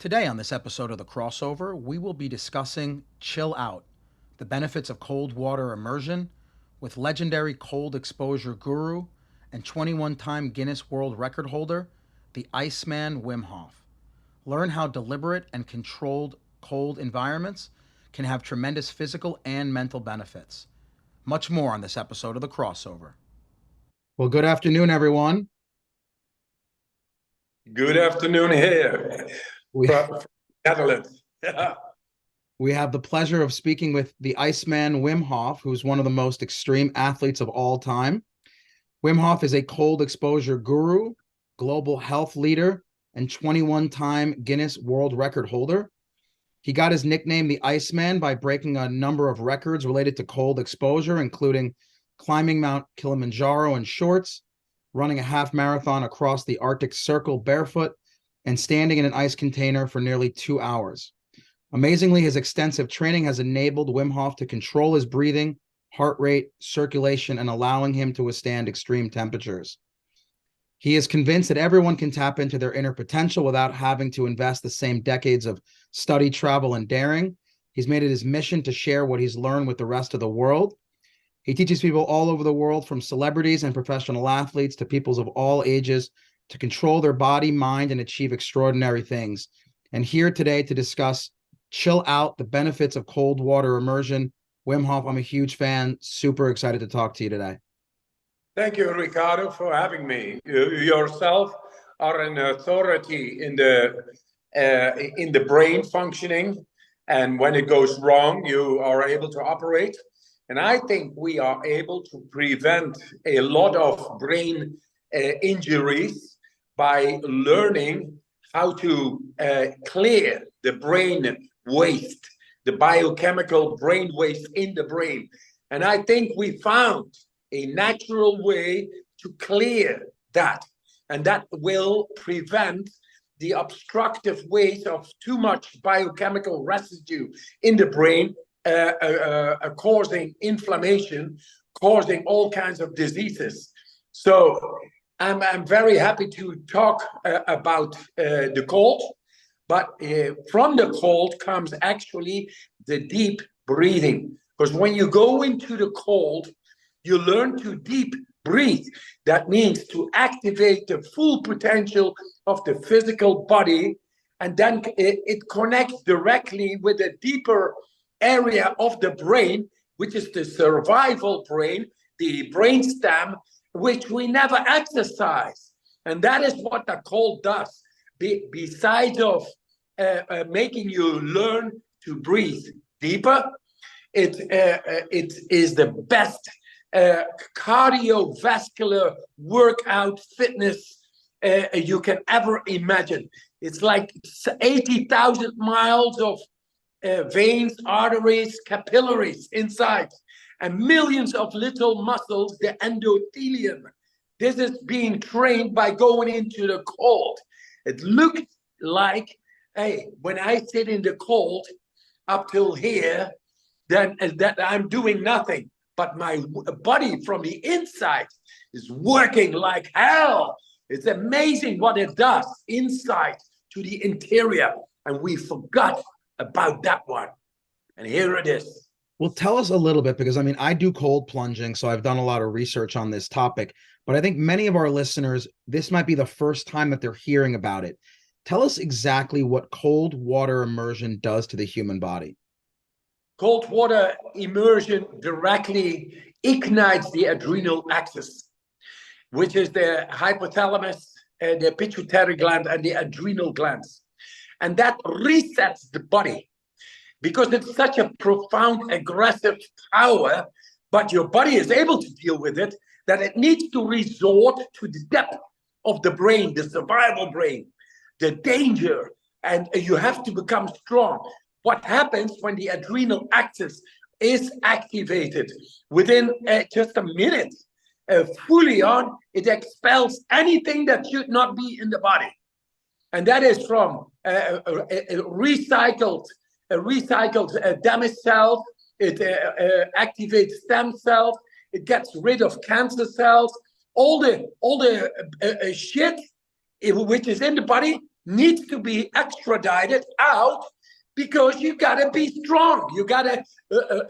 Today, on this episode of The Crossover, we will be discussing Chill Out, the benefits of cold water immersion, with legendary cold exposure guru and 21-time Guinness World Record holder, the Iceman Wim Hof. Learn how deliberate and controlled cold environments can have tremendous physical and mental benefits. Much more on this episode of The Crossover. Well, good afternoon, everyone. Good afternoon here from Netherlands. We have the pleasure of speaking with the Iceman Wim Hof, who's one of the most extreme athletes of all time. Wim Hof is a cold exposure guru, global health leader, and 21-time Guinness World Record holder. He got his nickname the Iceman by breaking a number of records related to cold exposure, including climbing Mount Kilimanjaro in shorts, running a half marathon across the Arctic Circle barefoot, and standing in an ice container for nearly 2 hours. Amazingly, his extensive training has enabled Wim Hof to control his breathing, heart rate, circulation, and allowing him to withstand extreme temperatures. He is convinced that everyone can tap into their inner potential without having to invest the same decades of study, travel, and daring. He's made it his mission to share what he's learned with the rest of the world. He teaches people all over the world, from celebrities and professional athletes to peoples of all ages, to control their body, mind, and achieve extraordinary things. And here today to discuss Chill Out, the benefits of cold water immersion. Wim Hof, I'm a huge fan. Super excited to talk to you today. Thank you, Ricardo, for having me. You yourself are an authority in the brain functioning, and when it goes wrong, you are able to operate. And I think we are able to prevent a lot of brain injuries by learning how to clear the brain waste, the biochemical brain waste in the brain. And I think we found a natural way to clear that. And that will prevent the obstructive waste of too much biochemical residue in the brain, causing inflammation, causing all kinds of diseases. So I'm very happy to talk about the cold, but from the cold comes actually the deep breathing. Because when you go into the cold, you learn to deep breathe. That means to activate the full potential of the physical body, and then it connects directly with a deeper area of the brain, which is the survival brain, the brainstem, which we never exercise. And that is what the cold does. Besides of making you learn to breathe deeper, it is the best cardiovascular workout fitness you can ever imagine. It's like 80,000 miles of veins, arteries, capillaries inside, and millions of little muscles, the endothelium. This is being trained by going into the cold. It looks like, hey, when I sit in the cold up till here, then that I'm doing nothing. But my body from the inside is working like hell. It's amazing what it does inside to the interior. And we forgot about that one. And here it is. Well, tell us a little bit, because I do cold plunging, so I've done a lot of research on this topic, but I think many of our listeners, this might be the first time that they're hearing about it. Tell us exactly what cold water immersion does to the human body. Cold water immersion directly ignites the adrenal axis, which is the hypothalamus, the pituitary gland, and the adrenal glands. And that resets the body, because it's such a profound aggressive power, but your body is able to deal with it, that it needs to resort to the depth of the brain, the survival brain, the danger, and you have to become strong. What happens when the adrenal axis is activated? Within just a minute, fully on, it expels anything that should not be in the body. And that is from recycled damaged cells. It activates stem cells. It gets rid of cancer cells. All the shit which is in the body needs to be extradited out because you got to be strong. You got to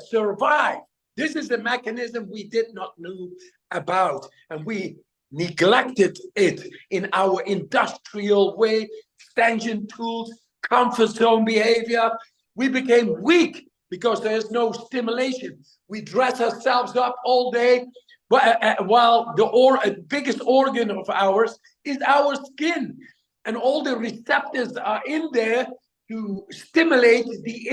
survive. This is a mechanism we did not know about, and we neglected it in our industrial way, extension tools, comfort zone behavior. We became weak because there's no stimulation. We dress ourselves up all day, while the biggest organ of ours is our skin. And all the receptors are in there to stimulate the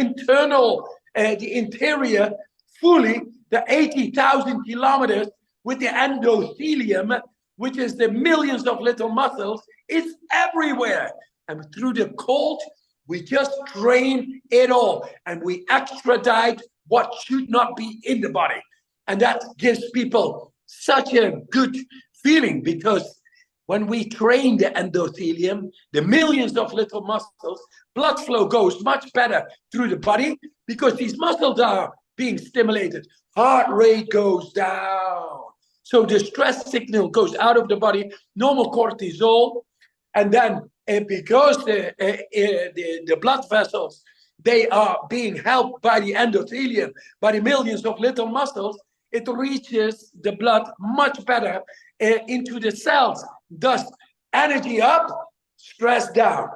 the interior fully, the 80,000 kilometers with the endothelium, which is the millions of little muscles. It's everywhere. And through the cold, we just drain it all and we extradite what should not be in the body. And that gives people such a good feeling, because when we train the endothelium, the millions of little muscles, blood flow goes much better through the body because these muscles are being stimulated. Heart rate goes down. So the stress signal goes out of the body, normal cortisol. And then because the blood vessels, they are being helped by the endothelium, by the millions of little muscles, it reaches the blood much better into the cells. Thus, energy up, stress down.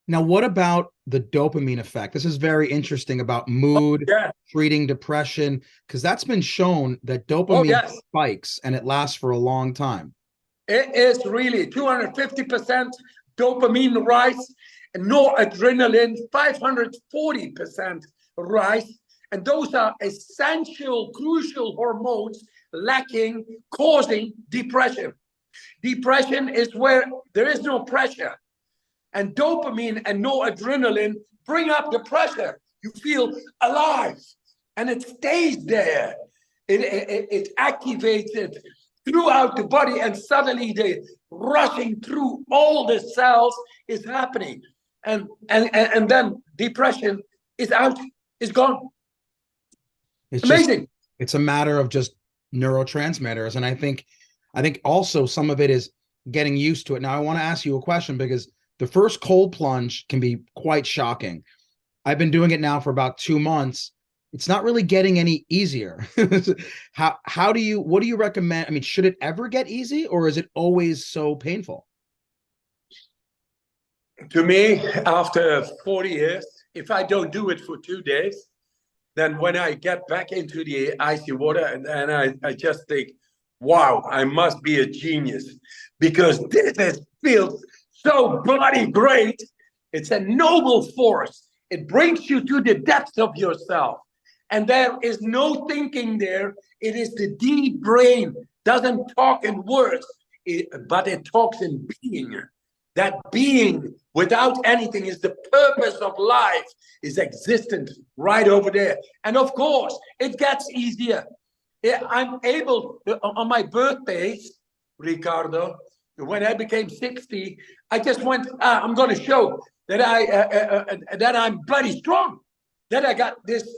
Now, what about the dopamine effect? This is very interesting about mood, treating depression, because that's been shown that dopamine spikes and it lasts for a long time. It is really 250% dopamine rise, and noradrenaline 540% rise. And those are essential, crucial hormones lacking, causing depression. Depression is where there is no pressure. And dopamine and noradrenaline bring up the pressure. You feel alive, and it stays there. It activates it throughout the body, and suddenly the rushing through all the cells is happening. And then depression is out, is gone. It's amazing. It's a matter of just neurotransmitters. And I think also some of it is getting used to it. Now, I want to ask you a question, because the first cold plunge can be quite shocking. I've been doing it now for about 2 months. It's not really getting any easier. What do you recommend? I mean, should it ever get easy, or is it always so painful? To me, after 40 years, if I don't do it for 2 days, then when I get back into the icy water, and I just think, wow, I must be a genius, because this feels so bloody great. It's a noble force. It brings you to the depths of yourself. And there is no thinking there. It is the deep brain. Doesn't talk in words, but it talks in being. That being without anything is the purpose of life, is existent right over there. And of course, it gets easier. I'm able, on my birthdays, Ricardo, when I became 60, I just went, I'm going to show that that I'm bloody strong, that I got this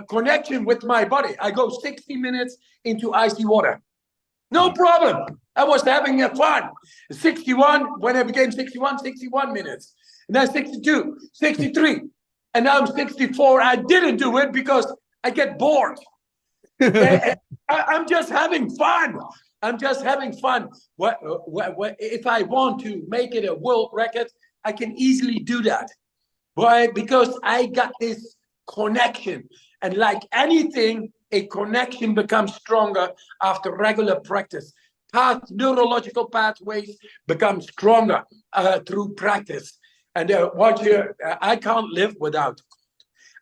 connection with my body. I go 60 minutes into icy water. No problem. I was having fun. 61, when I became 61 minutes. And then 62, 63. And now I'm 64. I didn't do it because I get bored. I'm just having fun. I'm just having fun. If I want to make it a world record, I can easily do that. Why? Because I got this connection. And like anything, a connection becomes stronger after regular practice. Neurological pathways become stronger through practice. And I can't live without.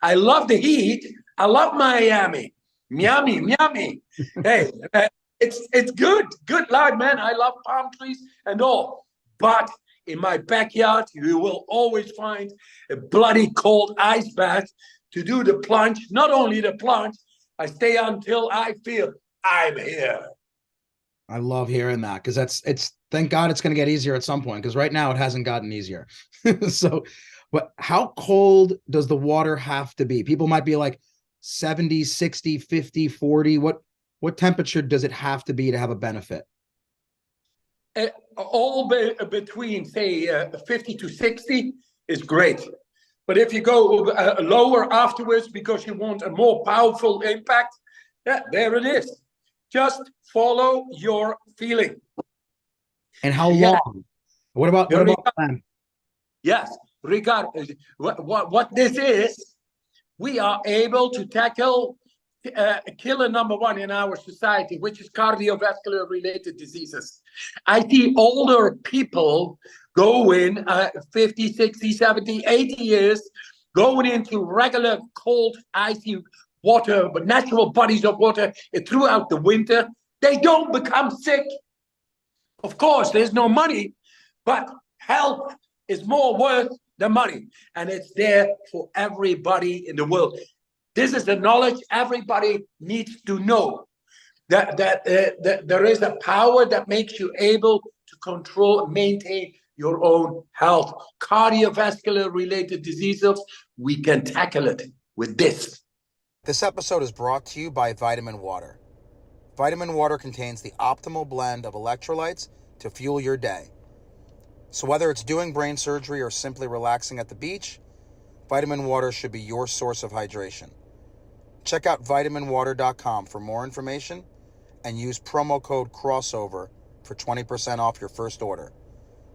I love the heat. I love Miami. Miami. Hey, it's good life, man. I love palm trees and all. But in my backyard, you will always find a bloody cold ice bath to do the plunge. Not only the plunge, I stay until I feel I'm here. I love hearing that, because it's thank God it's going to get easier at some point, because right now it hasn't gotten easier. So, but how cold does the water have to be? People might be like 70, 60, 50, 40. What temperature does it have to be to have a benefit? all between, say, 50 to 60 is great. But if you go lower afterwards because you want a more powerful impact, yeah, there it is. Just follow your feeling. And how Yeah. long? What about length? Yes, Ricard, what this is, we are able to tackle killer number one in our society, which is cardiovascular related diseases. I see older people going 50, 60, 70, 80 years, going into regular cold, icy water, but natural bodies of water throughout the winter. They don't become sick. Of course, there's no money, but health is more worth than money. And it's there for everybody in the world. This is the knowledge everybody needs to know. That there is a power that makes you able to control and maintain your own health. Cardiovascular related diseases, we can tackle it with this. This episode is brought to you by Vitamin Water. Vitamin Water contains the optimal blend of electrolytes to fuel your day. So whether it's doing brain surgery or simply relaxing at the beach, Vitamin Water should be your source of hydration. Check out vitaminwater.com for more information and use promo code CROSSOVER for 20% off your first order.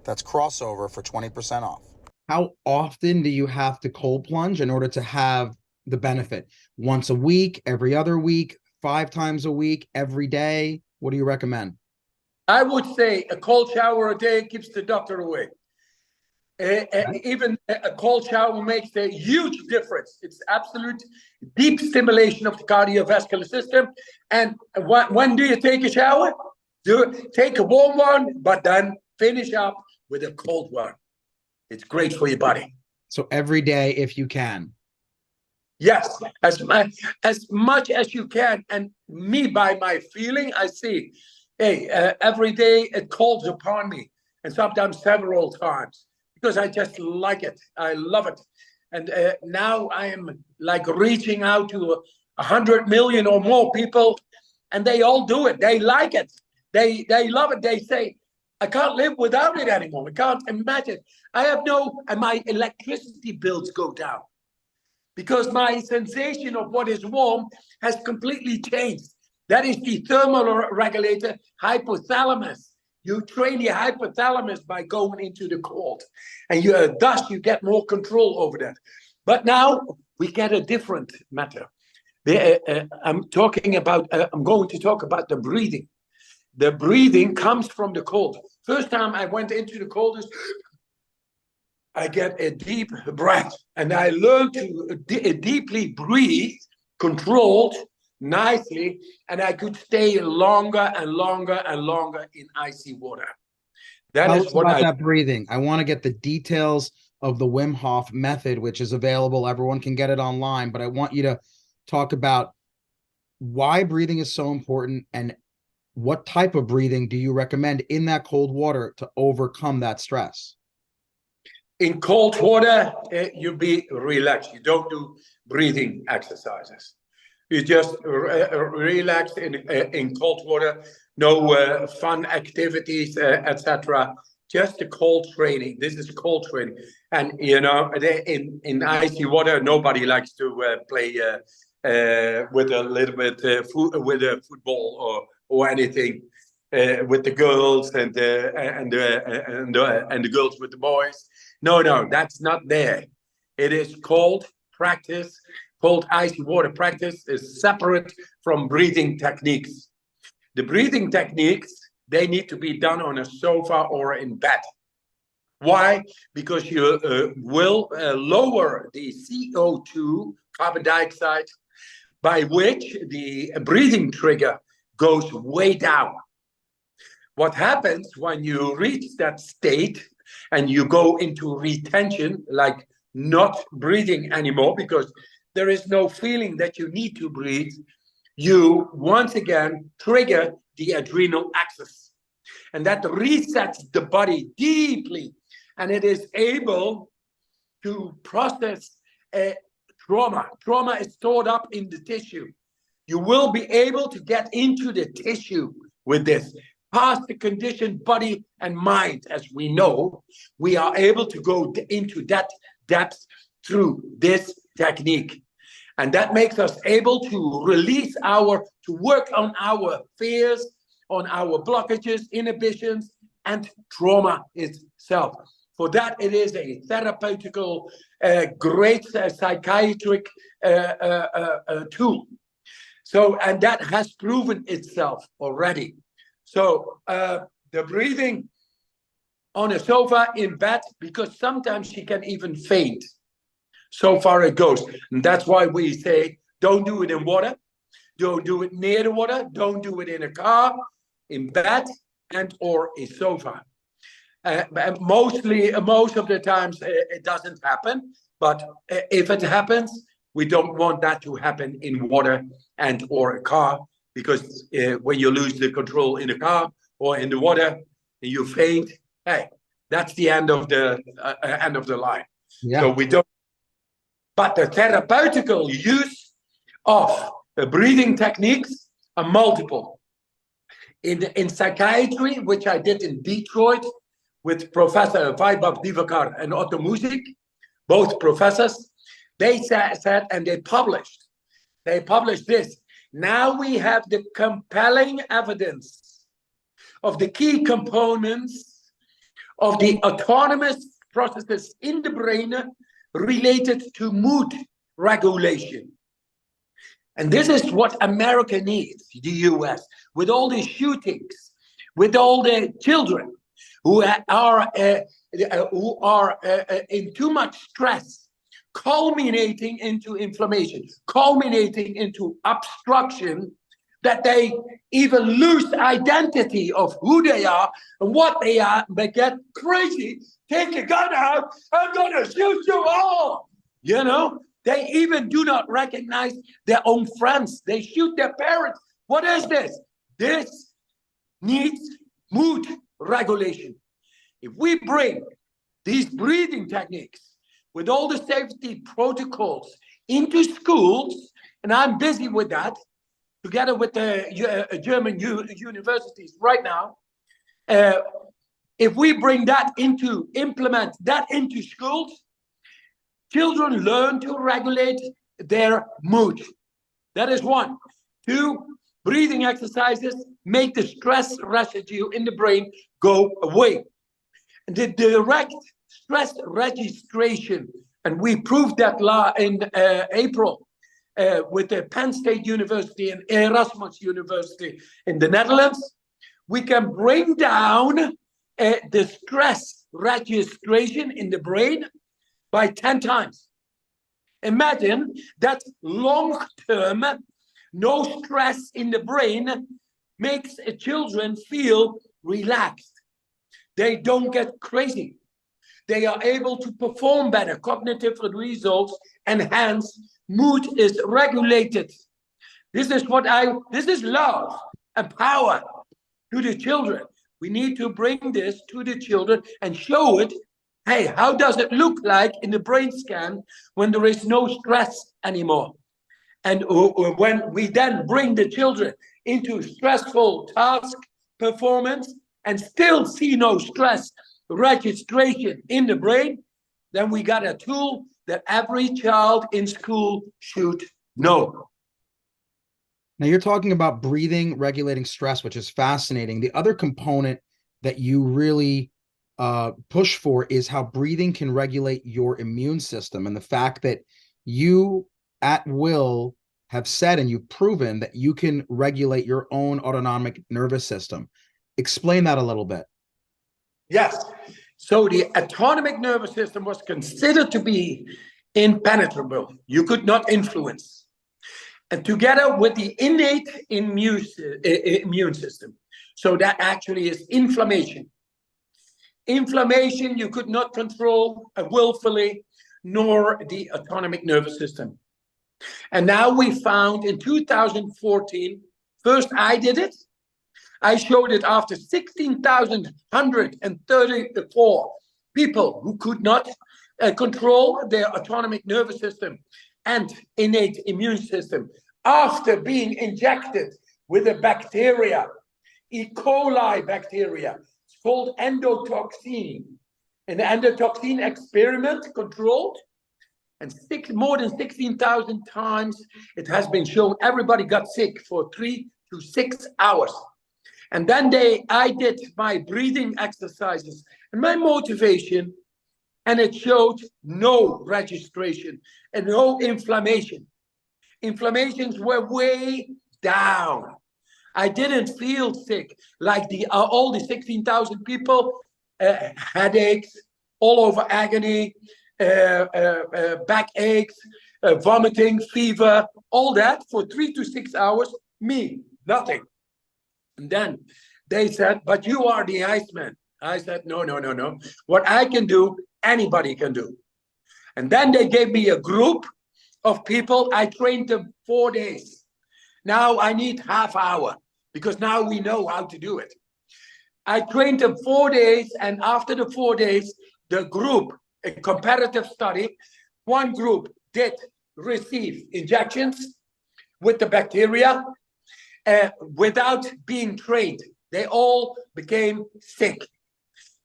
That's CROSSOVER for 20% off. How often do you have to cold plunge in order to have the benefit? Once a week, every other week, 5 times a week, every day? What do you recommend? I would say a cold shower a day keeps the doctor away. Even a cold shower makes a huge difference. It's absolute deep stimulation of the cardiovascular system. And when do you take a shower? Take a warm one, but then finish up with a cold one. It's great for your body. So every day if you can. Yes, as much as you can. And me, by my feeling, I see, hey, every day it calls upon me, and sometimes several times, because I just like it. I love it. And now I am like reaching out to 100 million or more people, and they all do it. They like it. They love it. They say, I can't live without it anymore. I can't imagine. And my electricity bills go down because my sensation of what is warm has completely changed. That is the thermal regulator hypothalamus. You train your hypothalamus by going into the cold, and thus you get more control over that. But now we get a different matter. I'm going to talk about the breathing. The breathing comes from the cold. First time I went into the cold is I get a deep breath, and I learned to deeply breathe, controlled, nicely, and I could stay longer and longer and longer in icy water. Tell us about that breathing. I want to get the details of the Wim Hof method, which is available. Everyone can get it online, but I want you to talk about why breathing is so important and what type of breathing do you recommend in that cold water to overcome that stress? In cold water, you be relaxed. You don't do breathing exercises. You just relax in cold water. No fun activities, etc. Just the cold training. This is cold training, and in icy water, nobody likes to play with a little bit with a football or anything with the girls and the girls with the boys. No, that's not there. It is cold practice. Cold icy water practice is separate from breathing techniques. The breathing techniques, they need to be done on a sofa or in bed. Why? Because you will lower the CO2, carbon dioxide, by which the breathing trigger goes way down. What happens when you reach that state and you go into retention, like not breathing anymore because there is no feeling that you need to breathe, you once again trigger the adrenal axis. And that resets the body deeply, and it is able to process trauma. Trauma is stored up in the tissue. You will be able to get into the tissue with this. past the conditioned body and mind, as we know, we are able to go into that depth through this technique. And that makes us able to to work on our fears, on our blockages, inhibitions, and trauma itself. For that, it is a therapeutical, great psychiatric tool. So, and that has proven itself already. So the breathing on a sofa in bed, because sometimes she can even faint. So far it goes. And that's why we say, don't do it in water. Don't do it near the water. Don't do it in a car, in bed, and or a sofa. Most of the times it doesn't happen. But if it happens, we don't want that to happen in water and or a car, because when you lose the control in a car or in the water and you faint, hey, that's the end of the line. Yeah. So we don't. But the therapeutical use of the breathing techniques are multiple. In psychiatry, which I did in Detroit with Professor Vaibhav Divakar and Otto Music, both professors, they said, and they published this. Now we have the compelling evidence of the key components of the autonomous processes in the brain related to mood regulation. And this is what America needs, the US, with all the shootings, with all the children who are in too much stress, culminating into inflammation, culminating into obstruction, that they even lose identity of who they are and what they are. They get crazy, take a gun out, I'm gonna shoot you all. You know, they even do not recognize their own friends. They shoot their parents. What is this? This needs mood regulation. If we bring these breathing techniques with all the safety protocols into schools, and I'm busy with that, together with the German universities right now, if we implement that into schools, children learn to regulate their mood. That is one. Two, breathing exercises make the stress residue in the brain go away. The direct stress registration, and we proved that in April with the Penn State University and Erasmus University in the Netherlands, we can bring down the stress registration in the brain by 10 times. Imagine that long-term, no stress in the brain makes children feel relaxed. They don't get crazy. They are able to perform better. Cognitive results enhance. Mood is regulated. This is love and power to the children. We need to bring this to the children and show it. Hey, how does it look like in the brain scan when there is no stress anymore? And when we then bring the children into stressful task performance and still see no stress registration in the brain, then we got a tool that every child in school should know. Now you're talking about breathing, regulating stress, which is fascinating. The other component that you really push for is how breathing can regulate your immune system, and the fact that you at will have said and you've proven that you can regulate your own autonomic nervous system. Explain that a little bit. Yes. So the autonomic nervous system was considered to be impenetrable. You could not influence. And together with the innate immune system. So that actually is inflammation. Inflammation you could not control willfully, nor the autonomic nervous system. And now we found in 2014, first I did it. I showed it after 16,134 people who could not control their autonomic nervous system and innate immune system after being injected with a bacteria E. coli bacteria. It's called endotoxin. An endotoxin experiment controlled, and more than 16,000 times it has been shown everybody got sick for 3 to 6 hours. And then I did my breathing exercises and my motivation, and it showed no registration and no inflammation. Inflammations were way down. I didn't feel sick like all the 16,000 people, headaches, all over agony, backaches, vomiting, fever, all that for 3 to 6 hours. Me, nothing. And then they said, but you are the Iceman. I said, no. What I can do, anybody can do. And then they gave me a group of people. I trained them 4 days. Now I need half hour because now we know how to do it. I trained them 4 days, and after the 4 days, the group, a comparative study, one group did receive injections with the bacteria without being trained. They all became sick.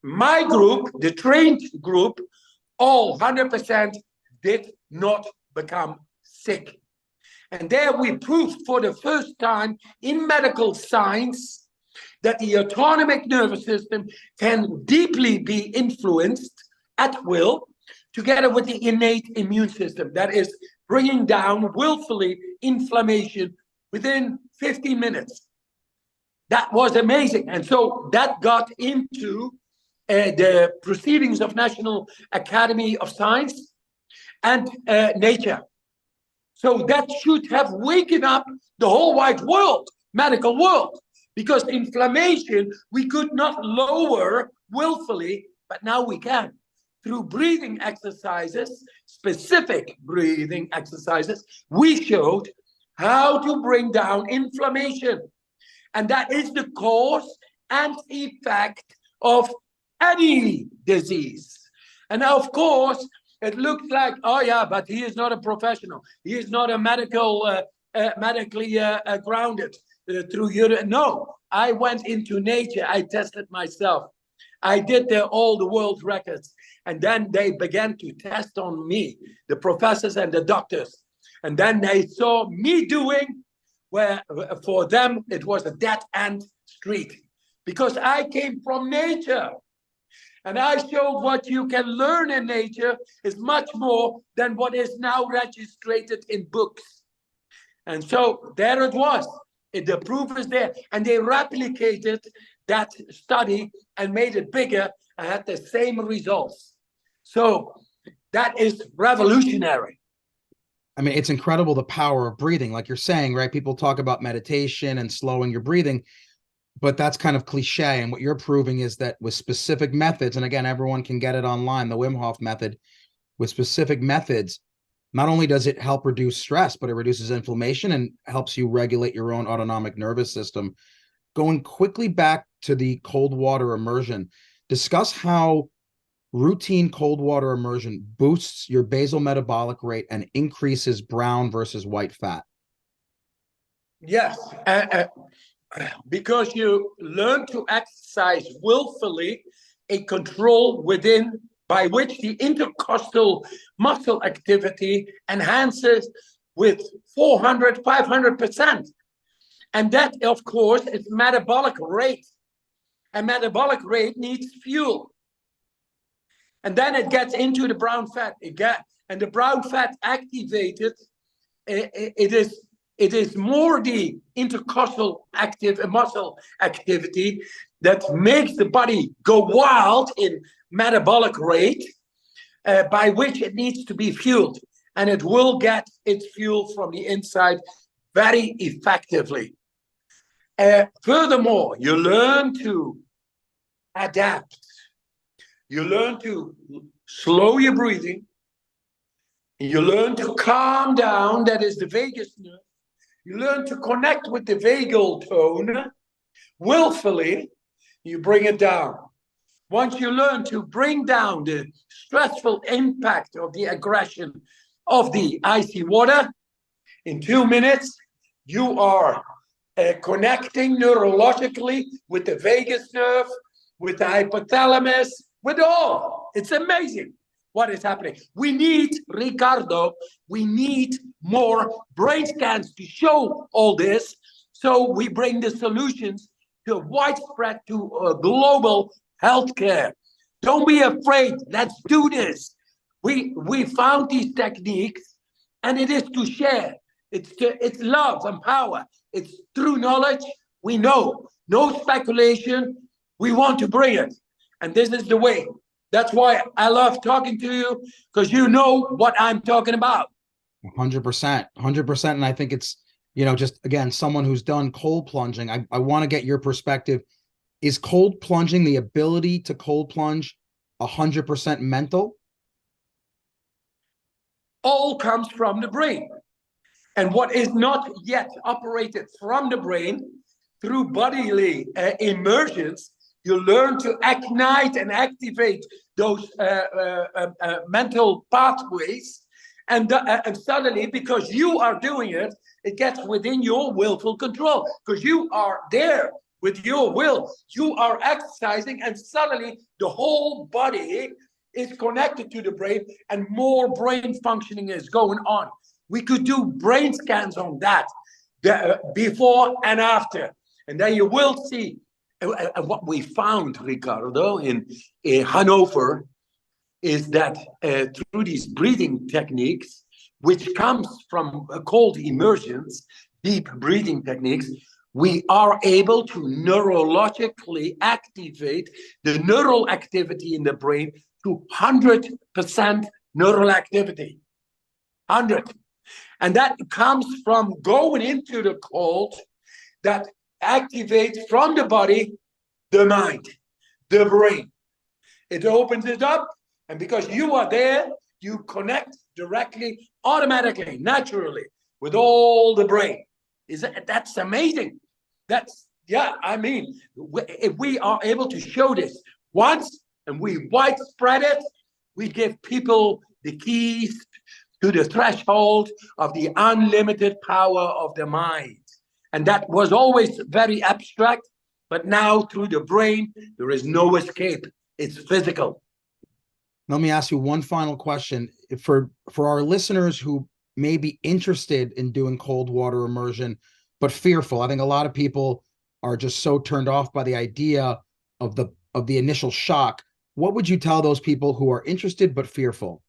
My group, the trained group, all 100% did not become sick. And there we proved for the first time in medical science that the autonomic nervous system can deeply be influenced at will, together with the innate immune system. That is bringing down willfully inflammation within 15 minutes. That was amazing. And so that got into the proceedings of National Academy of Science and Nature. So that should have waken up the whole wide world, medical world, because inflammation we could not lower willfully, but now we can. Through breathing exercises, specific breathing exercises, we showed how to bring down inflammation. And that is the cause and effect of any disease. And now, of course, it looks like, oh yeah, but he is not a professional. He is not a medically grounded through your. No, I went into nature. I tested myself. I did all the world records. And then they began to test on me, the professors and the doctors. And then they saw me doing where for them it was a dead end street, because I came from nature. And I showed what you can learn in nature is much more than what is now registered in books. And so there it was. The proof is there. And they replicated that study and made it bigger and had the same results. So that is revolutionary. I mean, it's incredible the power of breathing. Like you're saying, right? People talk about meditation and slowing your breathing, but that's kind of cliche. And what you're proving is that with specific methods, and again, everyone can get it online, the Wim Hof method, with specific methods, not only does it help reduce stress, but it reduces inflammation and helps you regulate your own autonomic nervous system. Going quickly back to the cold water immersion, discuss how routine cold water immersion boosts your basal metabolic rate and increases brown versus white fat. Yes, because you learn to exercise willfully a control within by which the intercostal muscle activity enhances with 400, 500%. And that, of course, is metabolic rate. And metabolic rate needs fuel. And then it gets into the brown fat. And the brown fat activated, it is more the intercostal muscle activity that makes the body go wild in metabolic rate, by which it needs to be fueled. And it will get its fuel from the inside very effectively. Furthermore, you learn to adapt. You learn to slow your breathing. You learn to calm down, that is the vagus nerve. You learn to connect with the vagal tone. Willfully, you bring it down. Once you learn to bring down the stressful impact of the aggression of the icy water, in 2 minutes, you are connecting neurologically with the vagus nerve, with the hypothalamus, with all. It's amazing what is happening. We need, Ricardo, we need more brain scans to show all this. So we bring the solutions to widespread, to global healthcare. Don't be afraid. Let's do this. We found these techniques, and it is to share. It's love and power. It's through knowledge. We know. No speculation. We want to bring it. And this is the way. That's why I love talking to you, because you know what I'm talking about. 100%, 100%. And I think it's, just again, someone who's done cold plunging. I want to get your perspective. Is cold plunging, the ability to cold plunge, 100% mental? All comes from the brain. And what is not yet operated from the brain through bodily immersions, you learn to ignite and activate those mental pathways. And suddenly, because you are doing it, it gets within your willful control. Because you are there with your will. You are exercising, and suddenly the whole body is connected to the brain, and more brain functioning is going on. We could do brain scans on that, before and after. And then you will see what we found, Ricardo, in Hanover, is that through these breathing techniques, which comes from cold immersions, deep breathing techniques, we are able to neurologically activate the neural activity in the brain to 100% neural activity. 100. And that comes from going into the cold that activates from the body, the mind, the brain. It opens it up, and because you are there, you connect directly, automatically, naturally, with all the brain. That's amazing. If we are able to show this once and we widespread it, we give people the keys to the threshold of the unlimited power of the mind. And that was always very abstract, but now through the brain, there is no escape. It's physical. Let me ask you one final question. For our listeners who may be interested in doing cold water immersion, but fearful, I think a lot of people are just so turned off by the idea of the initial shock. What would you tell those people who are interested but fearful?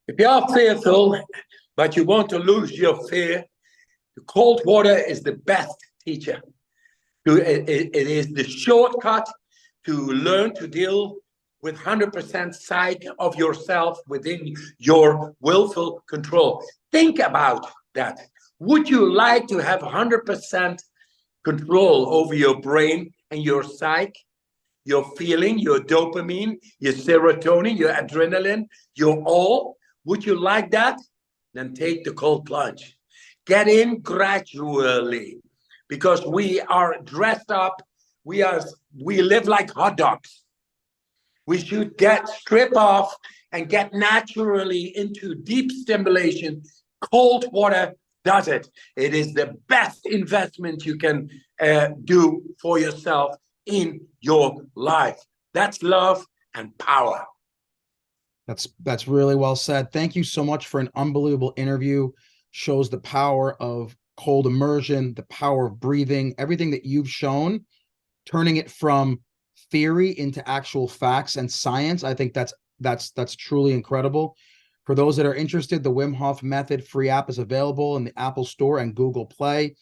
If you are fearful, but you want to lose your fear, the cold water is the best teacher. It is the shortcut to learn to deal with 100% sight of yourself within your willful control. Think about that. Would you like to have 100% control over your brain and your psyche, your feeling, your dopamine, your serotonin, your adrenaline, your all? Would you like that? Then take the cold plunge. Get in gradually, because we are dressed up. We live like hot dogs. We should strip off and get naturally into deep stimulation. Cold water does it. It is the best investment you can do for yourself in your life. That's love and power. That's really well said. Thank you so much for an unbelievable interview. Shows the power of cold immersion, the power of breathing, everything that you've shown, turning it from theory into actual facts and science. I think that's truly incredible. For those that are interested, the Wim Hof Method free app is available in the Apple Store and Google Play.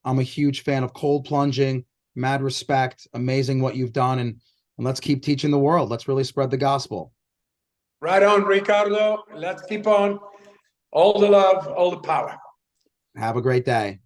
I'm a huge fan of cold plunging. Mad respect. Amazing what you've done. And let's keep teaching the world. Let's really spread the gospel. Right on, Ricardo. Let's keep on. All the love, all the power. Have a great day.